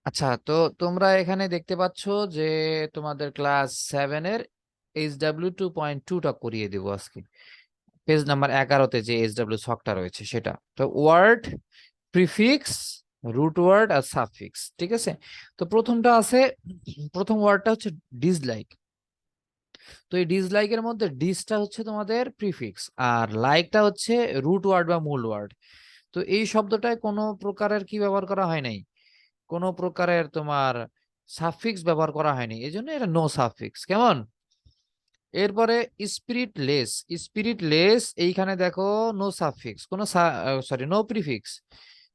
আচ্ছা, তো তোমরা এখানে দেখতে পাচ্ছ যে তোমাদের ক্লাস 7 এর HW2.2টা করিয়ে দেব আজকে। পেজ নাম্বার 11তে যে HW ছকটা রয়েছে সেটা। তো ওয়ার্ড, প্রিফিক্স, রুট ওয়ার্ড আর সাফিক্স, ঠিক আছে? তো প্রথমটা আছে, প্রথম ওয়ার্ডটা হচ্ছে ডিসলাইক। তো এই ডিসলাইকের মধ্যে ডিসটা হচ্ছে তোমাদের প্রিফিক্স আর লাইকটা হচ্ছে রুট ওয়ার্ড বা মূল ওয়ার্ড। তো এই শব্দটায় কোনো প্রকারের কি ব্যবহার করা হয় নাই, কোনো প্রকারের তোমার সাফিক্স ব্যবহার করা হয়নি, এই জন্য এটা নো সাফিক্স। কেমন? এরপরে স্পিরিটলেস। স্পিরিটলেস এইখানে দেখো নো সাফিক্স, কোনো সরি নো প্রিফিক্স,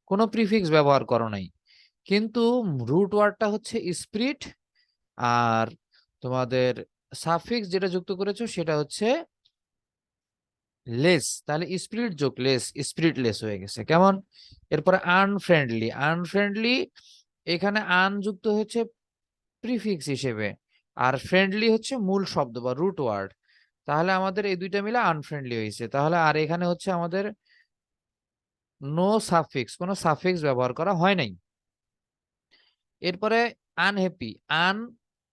কোনো প্রিফিক্স ব্যবহার করো নাই। কিন্তু রুট ওয়ার্ডটা হচ্ছে স্পিরিট, আর তোমাদের সাফিক্স যেটা যুক্ত করেছো সেটা হচ্ছে লেস, তাহলে স্পিরিট যোগ লেস স্পিরিটলেস হয়ে গেছে। কেমন? এরপরে আনফ্রেন্ডলি। আনফ্রেন্ডলি এখানে আন যুক্ত হচ্ছে প্রিফিক্স হিসেবে, আর ফ্রেন্ডলি হচ্ছে মূল শব্দ বা রুট ওয়ার্ড। তাহলে আমাদের এই দুইটা মিলে আনফ্রেন্ডলি হয়েছে। তাহলে আর এখানে হচ্ছে আমাদের নো সাফিক্স, কোনো সাফিক্স ব্যবহার করা হয় নাই। এরপরে আনহ্যাপি। আন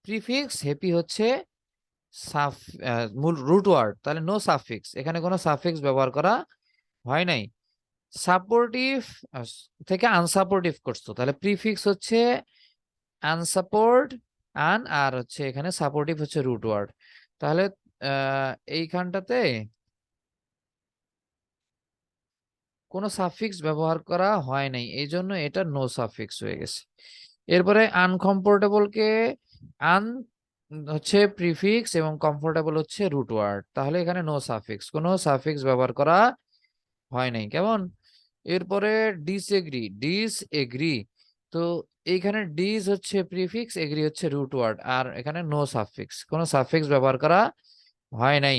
প্রিফিক্স, হ্যাপি হচ্ছে সাফ মূল রুট ওয়ার্ড, তাহলে নো সাফিক্স, এখানে কোনো সাফিক্স ব্যবহার করা হয় নাই। সাপোর্টিভ থেকে আনসাপোর্টিভ করছো, তাহলে প্রিফিক্স হচ্ছে আনসাপোর্ট আন, আর হচ্ছে এখানে সাপোর্টিভ হচ্ছে রুট ওয়ার্ড। তাহলে এইখানটাতে কোনো সাফিক্স ব্যবহার করা হয় নাই, এই জন্য এটা নো সাফিক্স হয়ে গেছে। এরপরে আনকমফোর্টেবল কে আন হচ্ছে প্রিফিক্স এবং কমফোর্টেবল হচ্ছে রুট ওয়ার্ড, তাহলে এখানে নো সাফিক্স, কোনো সাফিক্স ব্যবহার করা হয় নাই। কেমন? এরপরে ডিসএগ্রি। ডিসএগ্রি, তো এইখানে ডিস হচ্ছে প্রিফিক্স, এগ্রি হচ্ছে রুট ওয়ার্ড, আর এখানে নো সাফিক্স, কোনো সাফিক্স ব্যবহার করা হয় নাই।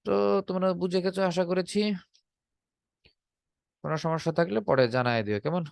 তো তোমরা বুঝে গেছো আশা করেছি। কোনো সমস্যা থাকলে পরে জানাই দিও। কেমন?